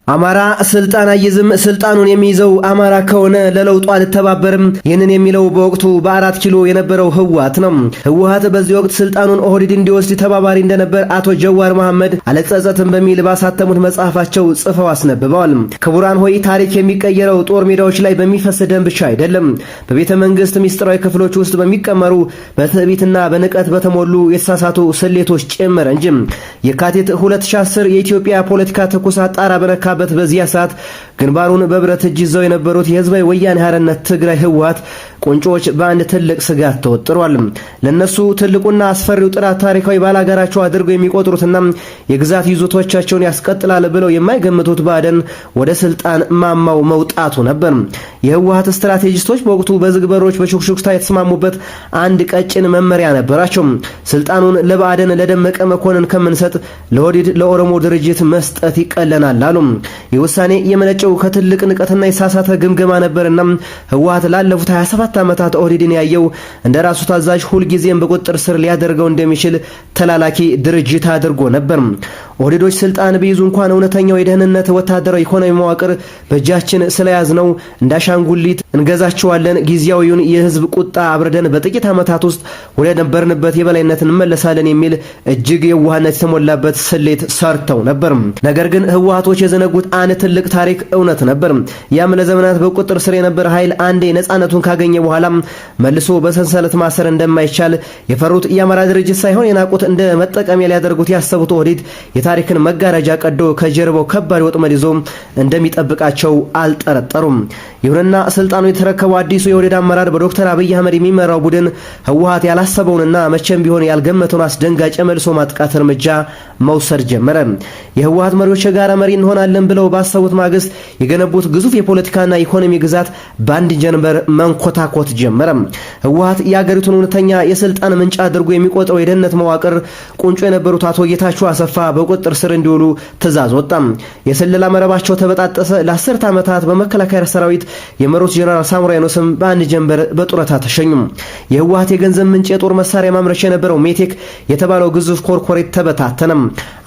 አማራ ስልጣን አይዝም፣ ስልጣኑን የሚይዘው አማራ ከሆነ ለለውጡ አልተባበርም። ይህንን የሚለው በወቅቱ በ4 ኪሎ የነበረው ህወሓት ነው። ህወሓት በዚህ ወቅት ስልጣኑን ኦህዴድ እንዲወስድ ተባባሪ እንደነበር አቶ ጀዋር መሐመድ አልጸጸትም በሚል ባሳተሙት መጽሐፋቸው ጽፈው አስነብበዋል። ክቡራን ሆይ ታሪክ የሚቀየረው ጦር ሜዳዎች ላይ በሚፈስ ደም ብቻ አይደለም፣ በቤተ መንግስት ሚስጥራዊ ክፍሎች ውስጥ በሚቀመሩ በትዕቢትና በንቀት በተሞሉ የተሳሳቱ ስሌቶች ጭምር እንጂ። የካቲት 2010 የኢትዮጵያ ፖለቲካ ትኩሳት ጣራ በነካ በዚያ ሰዓት ግንባሩን በብረት እጅ ይዘው የነበሩት የህዝባዊ ወያኔ ሓርነት ትግራይ ህወሓት ቁንጮች በአንድ ትልቅ ስጋት ተወጥሯል። ለነሱ ትልቁና አስፈሪው ጥራት ታሪካዊ ባላጋራቸው አድርገው የሚቆጥሩትና የግዛት ይዞታቸውን ያስቀጥላል ብለው የማይገምቱት ባደን ወደ ስልጣን ማማው መውጣቱ ነበር። የህወሓት ስትራቴጂስቶች በወቅቱ በዝግበሮች በሹክሹክታ የተስማሙበት አንድ ቀጭን መመሪያ ነበራቸው። ስልጣኑን ለባደን ለደመቀ መኮንን ከምንሰጥ ለኦህዴድ ለኦሮሞ ድርጅት መስጠት ይቀለናል አሉ። የውሳኔ የመነጨው ከትልቅ ንቀትና የሳሳተ ግምገማ ነበርና ህወሓት ላለፉት 27 ዓመታት ኦህዴድን ያየው እንደራሱ ታዛዥ ሁልጊዜም በቁጥጥር ስር ሊያደርገው እንደሚችል ተላላኪ ድርጅት አድርጎ ነበር። ኦህዴዶች ስልጣን ቢይዙ እንኳን እውነተኛው የደህንነት ወታደራዊ ኢኮኖሚ መዋቅር በእጃችን ስለያዝነው እንዳሻንጉሊት እንገዛቸዋለን፣ ጊዜያዊውን የህዝብ ቁጣ አብረደን በጥቂት ዓመታት ውስጥ ወደ ነበርንበት የበላይነት እንመለሳለን የሚል እጅግ የዋህነት የተሞላበት ስሌት ሰርተው ነበር። ነገር ግን ህወሓቶች የዘነጉት አንድ ትልቅ ታሪክ እውነት ነበር። ያም ለዘመናት በቁጥጥር ስር የነበረ ኃይል አንዴ ነፃነቱን ካገኘ በኋላ መልሶ በሰንሰለት ማሰር እንደማይቻል የፈሩት የአማራ ድርጅት ሳይሆን የናቁት እንደ መጠቀሚያ ሊያደርጉት ያሰቡት ኦህዴድ የታሪክን መጋረጃ ቀዶ ከጀርባው ከባድ ወጥመድ ይዞ እንደሚጠብቃቸው አልጠረጠሩም። ይሁንና ስልጣኑ የተረከበው አዲሱ የኦህዴድ አመራር በዶክተር አብይ አህመድ የሚመራው ቡድን ህወሓት ያላሰበውንና መቼም ቢሆን ያልገመተውን አስደንጋጭ መልሶ ማጥቃት እርምጃ መውሰድ ጀመረ። የህወሓት መሪዎች የጋራ መሪ እንሆናለን ብለው ባሰቡት ማግስት የገነቡት ግዙፍ የፖለቲካና ኢኮኖሚ ግዛት በአንድ ጀንበር መንኮታኮት ጀመረ። ህወሓት የአገሪቱን እውነተኛ የስልጣን ምንጭ አድርጎ የሚቆጥረው የደህንነት መዋቅር ቁንጮ የነበሩት አቶ ጌታቸው አሰፋ በቁጥጥር ስር እንዲውሉ ትዕዛዝ ወጣ። የስለላ መረባቸው ተበጣጠሰ። ለ10 ዓመታት በመከላከያ ሰራዊት የመሩት ጀነራል ሳሞራ የኑስም በአንድ ጀንበር በጡረታ ተሸኙ። የህወሓት የገንዘብ ምንጭ የጦር መሳሪያ ማምረቻ የነበረው ሜቴክ የተባለው ግዙፍ ኮርፖሬት ተበታተነ።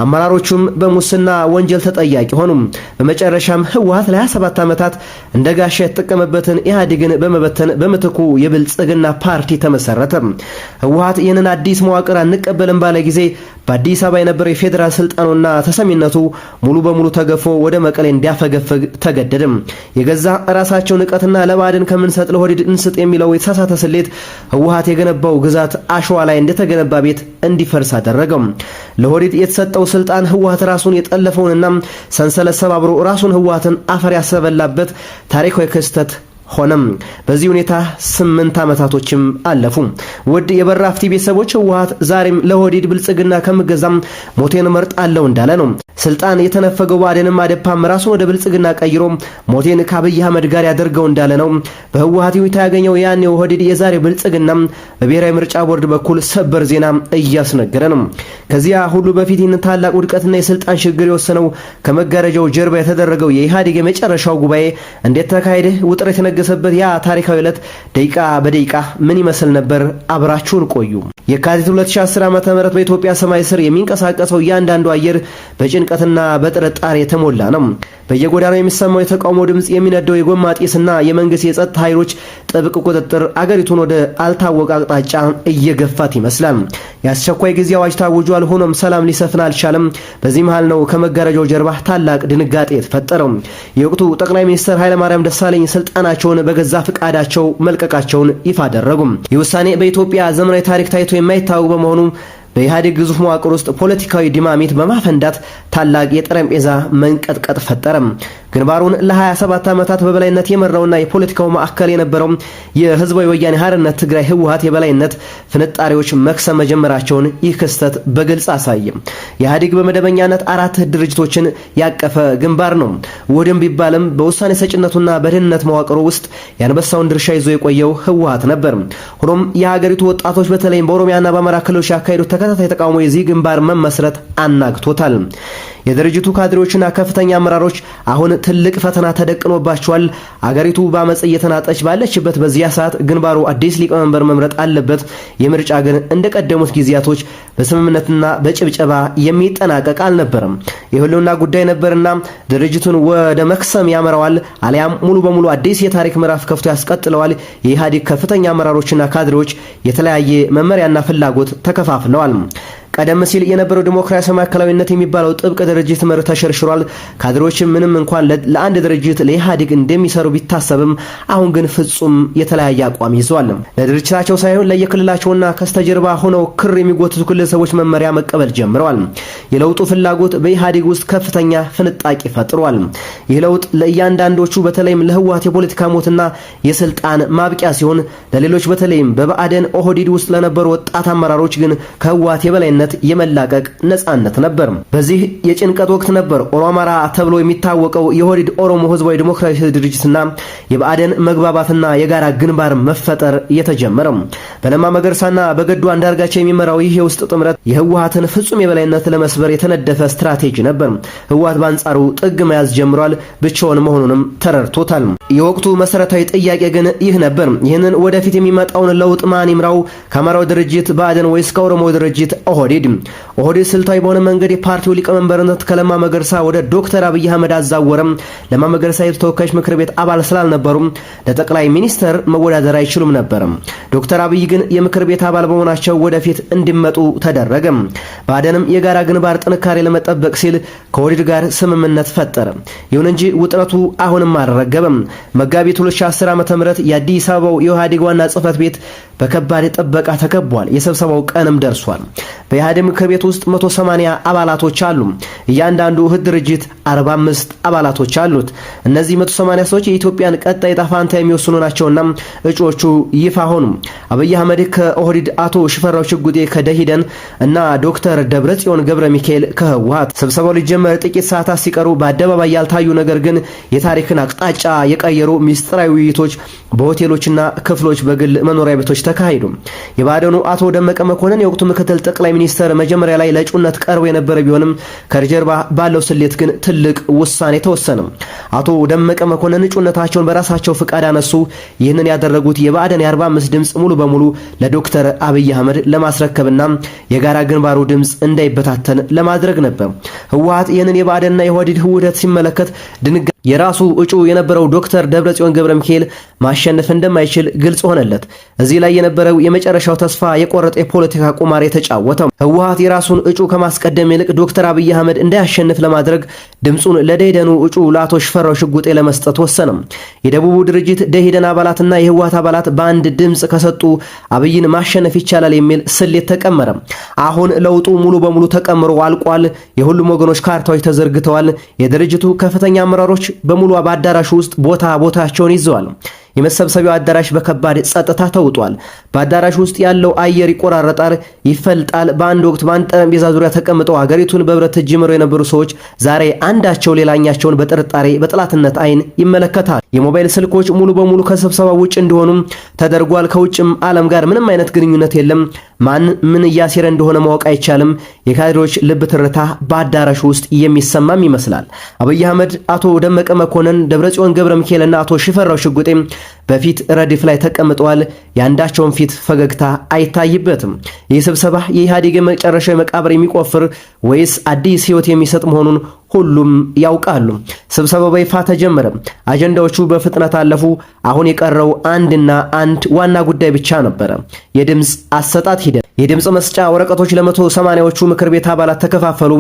አመራሮቹም በሙስና ወንጀል ተጠያቂ ሆኑ። በመጨረሻም ህወሓት ለ27 ዓመታት እንደ ጋሻ የተጠቀመበትን ኢህአዴግን በመበተን በምትኩ የብልጽግና ፓርቲ ተመሰረተ። ህወሓት ይህንን አዲስ መዋቅር አንቀበልም ባለ ጊዜ በአዲስ አበባ የነበረው የፌዴራል ስልጣኑና ተሰሚነቱ ሙሉ በሙሉ ተገፎ ወደ መቀሌ እንዲያፈገፍግ ተገደደ። የገዛ ራሳቸው ንቀትና ለባዕድን ከምንሰጥ ለኦህዴድ እንስጥ የሚለው የተሳሳተ ስሌት ህወሓት የገነባው ግዛት አሸዋ ላይ እንደተገነባ ቤት እንዲፈርስ አደረገው። ለኦህዴድ የተሰጠው ስልጣን ህወሓት ራሱን የጠለፈውንና ሰንሰለት ሰባብሮ ራሱን ህወሓትን አፈር ያሰበላበት ታሪካዊ ክስተት ሆነም። በዚህ ሁኔታ 8 ዓመታቶችም አለፉ። ውድ የበራፍቲ ቤተሰቦች ህወሓት ዛሬም ለኦህዴድ ብልጽግና ከምገዛም ሞቴን መርጣለሁ እንዳለ ነው። ስልጣን የተነፈገው ባደንም አደፓም ራሱን ወደ ብልጽግና ቀይሮ ሞቴን ከአብይ አህመድ ጋር ያደርገው እንዳለ ነው። በህወሓት ይሁንታ ያገኘው ያን የኦህዴድ የዛሬ ብልጽግና በብሔራዊ ምርጫ ቦርድ በኩል ሰበር ዜና እያስነገረ ነው። ከዚያ ሁሉ በፊት ይህን ታላቅ ውድቀትና የስልጣን ሽግግር የወሰነው ከመጋረጃው ጀርባ የተደረገው የኢህአዴግ የመጨረሻው ጉባኤ እንዴት ተካሄደ? ውጥረት የተነገሰበት ያ ታሪካዊ ዕለት ደቂቃ በደቂቃ ምን ይመስል ነበር? አብራችሁን ቆዩ። የካቲት 2010 ዓ.ም በኢትዮጵያ ሰማይ ስር የሚንቀሳቀሰው እያንዳንዱ አየር በጭንቀትና በጥርጣሬ የተሞላ ነው። በየጎዳናው የሚሰማው የተቃውሞ ድምጽ፣ የሚነደው የጎማ ጢስና የመንግስት የጸጥታ ኃይሎች ጥብቅ ቁጥጥር አገሪቱን ወደ አልታወቀ አቅጣጫ እየገፋት ይመስላል። የአስቸኳይ ጊዜ አዋጅ ታውጇል። ሆኖም ሰላም ሊሰፍን አልቻለም። በዚህ መሃል ነው ከመጋረጃው ጀርባ ታላቅ ድንጋጤ የተፈጠረው። የወቅቱ ጠቅላይ ሚኒስትር ኃይለማርያም ደሳለኝ ስልጣናቸውን በገዛ ፍቃዳቸው መልቀቃቸውን ይፋ አደረጉ። ይህ ውሳኔ በኢትዮጵያ ዘመናዊ ታሪክ ታይቶ የማይታወቅ በመሆኑ በኢህአዴግ ግዙፍ መዋቅር ውስጥ ፖለቲካዊ ዲማሚት በማፈንዳት ታላቅ የጠረጴዛ መንቀጥቀጥ ፈጠረ። ግንባሩን ለ27 ዓመታት በበላይነት የመራውና የፖለቲካው ማዕከል የነበረው የህዝባዊ ወያኔ ሓርነት ትግራይ ህወሓት የበላይነት ፍንጣሪዎች መክሰም መጀመራቸውን ይህ ክስተት በግልጽ አሳየ። ኢህአዴግ በመደበኛነት 4 ድርጅቶችን ያቀፈ ግንባር ነው። ውህድም ቢባልም በውሳኔ ሰጭነቱና በደህንነት መዋቅሩ ውስጥ ያንበሳውን ድርሻ ይዞ የቆየው ህወሓት ነበር። ሆኖም የሀገሪቱ ወጣቶች በተለይም በኦሮሚያና በአማራ ክልሎች ያካሄዱት ተከታታይ ተቃውሞ የዚህ ግንባር መመስረት አናግቶታል። የድርጅቱ ካድሬዎችና ከፍተኛ አመራሮች አሁን ትልቅ ፈተና ተደቅኖባቸዋል። አገሪቱ በአመጽ እየተናጠች ባለችበት በዚያ ሰዓት ግንባሩ አዲስ ሊቀመንበር መምረጥ አለበት። የምርጫ ግን እንደቀደሙት ጊዜያቶች በስምምነትና በጭብጨባ የሚጠናቀቅ አልነበረም። የህልውና ጉዳይ ነበርና ድርጅቱን ወደ መክሰም ያመራዋል፣ አሊያም ሙሉ በሙሉ አዲስ የታሪክ ምዕራፍ ከፍቶ ያስቀጥለዋል። የኢህአዴግ ከፍተኛ አመራሮችና ካድሬዎች የተለያየ መመሪያና ፍላጎት ተከፋፍለዋል። ቀደም ሲል የነበረው ዲሞክራሲያዊ ማዕከላዊነት የሚባለው ጥብቅ ድርጅት መርህ ተሸርሽሯል። ካድሬዎችም ምንም እንኳን ለአንድ ድርጅት ለኢህአዴግ እንደሚሰሩ ቢታሰብም አሁን ግን ፍጹም የተለያየ አቋም ይዘዋል። ለድርጅታቸው ሳይሆን ለየክልላቸውና ከስተጀርባ ሆነው ክር የሚጎትቱ ግለሰቦች መመሪያ መቀበል ጀምረዋል። የለውጡ ፍላጎት በኢህአዴግ ውስጥ ከፍተኛ ፍንጣቂ ፈጥሯል። ይህ ለውጥ ለእያንዳንዶቹ በተለይም ለህወሓት የፖለቲካ ሞትና የስልጣን ማብቂያ ሲሆን፣ ለሌሎች በተለይም በብአዴን ኦህዴድ ውስጥ ለነበሩ ወጣት አመራሮች ግን ከህወሓት የበላይነት የመላቀቅ ነጻነት ነበር። በዚህ የጭንቀት ወቅት ነበር ኦሮማራ ተብሎ የሚታወቀው የኦህዴድ ኦሮሞ ህዝባዊ ዲሞክራሲያዊ ድርጅትና የብአዴን መግባባትና የጋራ ግንባር መፈጠር የተጀመረው። በለማ መገርሳና በገዱ አንዳርጋቸው የሚመራው ይህ የውስጥ ጥምረት የህወሓትን ፍጹም የበላይነት ለመስበር የተነደፈ ስትራቴጂ ነበር። ህወሓት በአንጻሩ ጥግ መያዝ ጀምሯል። ብቻውን መሆኑንም ተረድቶታል። የወቅቱ መሰረታዊ ጥያቄ ግን ይህ ነበር። ይህንን ወደፊት የሚመጣውን ለውጥ ማን ይምራው? ከአማራው ድርጅት ብአዴን ወይስ ከኦሮሞ ድርጅት ኦህዴድ ስልታዊ በሆነ መንገድ የፓርቲው ሊቀመንበርነት ከለማ መገርሳ ወደ ዶክተር አብይ አህመድ አዛወረም። ለማ መገርሳ የተወካዮች ምክር ቤት አባል ስላልነበሩ ለጠቅላይ ሚኒስተር መወዳደር አይችሉም ነበር። ዶክተር አብይ ግን የምክር ቤት አባል በመሆናቸው ወደፊት እንዲመጡ ተደረገ። ብአዴንም የጋራ ግንባር ጥንካሬ ለመጠበቅ ሲል ከኦህዴድ ጋር ስምምነት ፈጠረ። ይሁን እንጂ ውጥረቱ አሁንም አልረገበም። መጋቢት 2010 ዓ.ም የአዲስ አበባው የኢህአዴግ ዋና ጽህፈት ቤት በከባድ ጥበቃ ተከቧል። የስብሰባው ቀንም ደርሷል። በኢህአዴግ ምክር ቤት ውስጥ 180 አባላቶች አሉ። እያንዳንዱ እህት ድርጅት 45 አባላቶች አሉት። እነዚህ 180 ሰዎች የኢትዮጵያን ቀጣይ ዕጣ ፈንታ የሚወስኑ ናቸውና እጩዎቹ ይፋ ሆኑ። አብይ አህመድ ከኦህዴድ፣ አቶ ሽፈራው ሽጉጤ ከደኢህዴን እና ዶክተር ደብረጽዮን ገብረ ሚካኤል ከህወሓት። ስብሰባው ሊጀመር ጥቂት ሰዓታት ሲቀሩ በአደባባይ ያልታዩ ነገር ግን የታሪክን አቅጣጫ የቀየሩ ሚስጥራዊ ውይይቶች በሆቴሎችና ክፍሎች በግል መኖሪያ ቤቶች ተካሂዱ። የብአዴኑ አቶ ደመቀ መኮንን የወቅቱ ምክትል ጠቅላይ ሚኒስተር መጀመሪያ ላይ ለእጩነት ቀርቦ የነበረ ቢሆንም ከጀርባ ባለው ስሌት ግን ትልቅ ውሳኔ ተወሰነ። አቶ ደመቀ መኮንን እጩነታቸውን በራሳቸው ፍቃድ አነሱ። ይህንን ያደረጉት የብአዴን የ45 ድምጽ ሙሉ በሙሉ ለዶክተር አብይ አህመድ ለማስረከብና የጋራ ግንባሩ ድምጽ እንዳይበታተን ለማድረግ ነበር። ህወሓት ይህንን የብአዴንና የኦህዴድ ውህደት ሲመለከት ድንጋ የራሱ እጩ የነበረው ዶክተር ደብረጽዮን ገብረ ሚካኤል ማሸነፍ እንደማይችል ግልጽ ሆነለት። እዚህ ላይ የነበረው የመጨረሻው ተስፋ የቆረጠ የፖለቲካ ቁማር የተጫወተው ህወሓት የራሱን እጩ ከማስቀደም ይልቅ ዶክተር አብይ አህመድ እንዳያሸንፍ ለማድረግ ድምጹን ለደኢህዴኑ እጩ ለአቶ ሽፈራው ሽጉጤ ለመስጠት ወሰነ። የደቡቡ ድርጅት ደኢህዴን አባላትና የህወሓት አባላት በአንድ ድምጽ ከሰጡ አብይን ማሸነፍ ይቻላል የሚል ስሌት ተቀመረ። አሁን ለውጡ ሙሉ በሙሉ ተቀምሮ አልቋል። የሁሉም ወገኖች ካርታዎች ተዘርግተዋል። የድርጅቱ ከፍተኛ አመራሮች በሙሉ በአዳራሹ ውስጥ ቦታቸውን ይዘዋል። የመሰብሰቢያው አዳራሽ በከባድ ጸጥታ ተውጧል። በአዳራሹ ውስጥ ያለው አየር ይቆራረጣል፣ ይፈልጣል። በአንድ ወቅት በአንድ ጠረጴዛ ዙሪያ ተቀምጠው ሀገሪቱን በብረት እጅ ይመሩ የነበሩ ሰዎች ዛሬ አንዳቸው ሌላኛቸውን በጥርጣሬ በጥላትነት አይን ይመለከታል። የሞባይል ስልኮች ሙሉ በሙሉ ከስብሰባው ውጭ እንዲሆኑ ተደርጓል። ከውጭም ዓለም ጋር ምንም አይነት ግንኙነት የለም። ማን ምን እያሴረ እንደሆነ ማወቅ አይቻልም። የካድሬዎች ልብ ትርታ በአዳራሹ ውስጥ የሚሰማም ይመስላል። አብይ አህመድ፣ አቶ ደመቀ መኮንን፣ ደብረጽዮን ገብረ ሚካኤልና አቶ ሽፈራው ሽጉጤ በፊት ረድፍ ላይ ተቀምጠዋል። የአንዳቸውን ፊት ፈገግታ አይታይበትም። ይህ ስብሰባ የኢህአዴግ መጨረሻው መቃብር የሚቆፍር ወይስ አዲስ ህይወት የሚሰጥ መሆኑን ሁሉም ያውቃሉ። ስብሰባው በይፋ ተጀመረ። አጀንዳዎቹ በፍጥነት አለፉ። አሁን የቀረው አንድ ዋና ጉዳይ ብቻ ነበረ፣ የድምጽ አሰጣጥ ሂደት። የድምጽ መስጫ ወረቀቶች ለ180ዎቹ ምክር ቤት አባላት ተከፋፈሉ።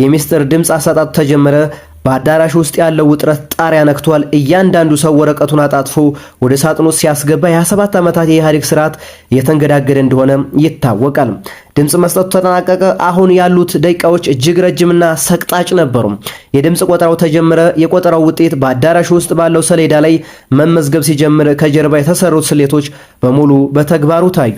የሚስጥር ድምጽ አሰጣጥ ተጀመረ። በአዳራሽ ውስጥ ያለው ውጥረት ጣሪያ ነክቷል። እያንዳንዱ ሰው ወረቀቱን አጣጥፎ ወደ ሳጥኑ ሲያስገባ የ27 ዓመታት የኢህአዴግ ስርዓት እየተንገዳገደ እንደሆነ ይታወቃል። ድምጽ መስጠቱ ተጠናቀቀ። አሁን ያሉት ደቂቃዎች እጅግ ረጅምና ሰቅጣጭ ነበሩ። የድምጽ ቆጠራው ተጀመረ። የቆጠራው ውጤት በአዳራሽ ውስጥ ባለው ሰሌዳ ላይ መመዝገብ ሲጀምር ከጀርባ የተሰሩት ስሌቶች በሙሉ በተግባሩ ታዩ።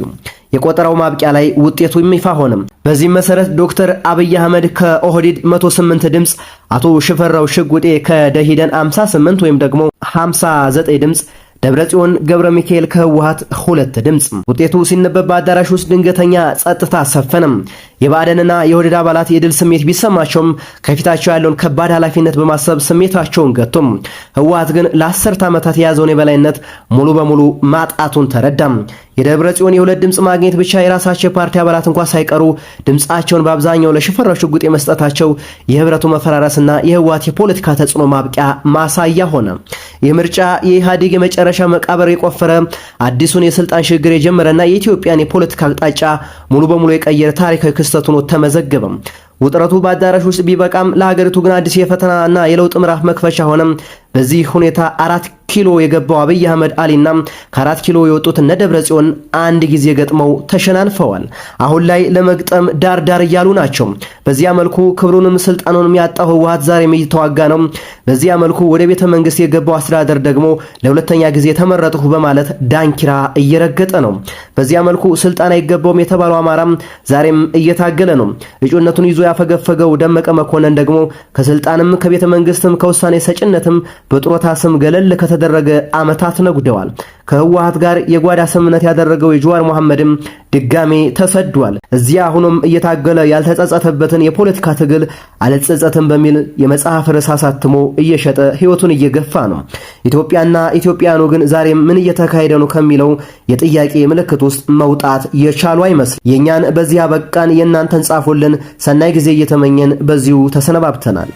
የቆጠራው ማብቂያ ላይ ውጤቱ ይፋ ሆነ። በዚህም መሰረት ዶክተር አብይ አህመድ ከኦህዴድ 108 ድምጽ፣ አቶ ሽፈራው ሽጉጤ ከደኢህዴን 58 ወይም ደግሞ 59 ድምጽ፣ ደብረጽዮን ገብረ ሚካኤል ከህወሓት 2 ድምጽ። ውጤቱ ሲነበብ በአዳራሽ ውስጥ ድንገተኛ ጸጥታ ሰፈነም። የባዕደንና የኦህዴድ አባላት የድል ስሜት ቢሰማቸውም ከፊታቸው ያለውን ከባድ ኃላፊነት በማሰብ ስሜታቸውን ገቱም። ህወሓት ግን ለ10 ዓመታት የያዘውን የበላይነት ሙሉ በሙሉ ማጣቱን ተረዳም። የደብረ ጽዮን የሁለት ድምጽ ማግኘት ብቻ የራሳቸው የፓርቲ አባላት እንኳን ሳይቀሩ ድምጻቸውን በአብዛኛው ለሽፈራው ሽጉጥ የመስጠታቸው የህብረቱ መፈራረስና የህወሓት የፖለቲካ ተጽዕኖ ማብቂያ ማሳያ ሆነ። ይህ ምርጫ የኢህአዴግ የመጨረሻ መቃብር የቆፈረ አዲሱን የስልጣን ሽግግር የጀመረና የኢትዮጵያን የፖለቲካ አቅጣጫ ሙሉ በሙሉ የቀየረ ታሪካዊ ክስተት ሆኖ ተመዘገበ። ውጥረቱ በአዳራሽ ውስጥ ቢበቃም ለሀገሪቱ ግን አዲስ የፈተናና የለውጥ ምዕራፍ መክፈቻ ሆነ። በዚህ ሁኔታ 4 ኪሎ የገባው አብይ አህመድ አሊና ከ4 ኪሎ የወጡት እነ ደብረ ጽዮን አንድ ጊዜ ገጥመው ተሸናንፈዋል። አሁን ላይ ለመግጠም ዳር እያሉ ናቸው። በዚያ መልኩ ክብሩንም ስልጣኑንም ያጣው ህወሓት ዛሬም እየተዋጋ ነው። በዚያ መልኩ ወደ ቤተ መንግስት የገባው አስተዳደር ደግሞ ለሁለተኛ ጊዜ ተመረጥሁ በማለት ዳንኪራ እየረገጠ ነው። በዚያ መልኩ ስልጣን አይገባውም የተባለው አማራም ዛሬም እየታገለ ነው። እጩነቱን ይዞ ያፈገፈገው ደመቀ መኮንን ደግሞ ከስልጣንም ከቤተ መንግስትም ከውሳኔ ሰጭነትም በጥሮታ ስም ገለል ከተደረገ ዓመታት ነጉደዋል። ከህወሓት ጋር የጓዳ ስምምነት ያደረገው የጀዋር መሐመድም ድጋሜ ተሰዷል። እዚያ ሆኖም እየታገለ ያልተጸጸተበትን የፖለቲካ ትግል አልጸጸትም በሚል የመጽሐፍ ርዕስ አሳትሞ እየሸጠ ህይወቱን እየገፋ ነው። ኢትዮጵያና ኢትዮጵያኑ ግን ዛሬም ምን እየተካሄደ ነው ከሚለው የጥያቄ ምልክት ውስጥ መውጣት የቻሉ አይመስል። የኛን በዚያ በቃን፣ የእናንተን ጻፉልን። ሰናይ ጊዜ እየተመኘን በዚሁ ተሰነባብተናል።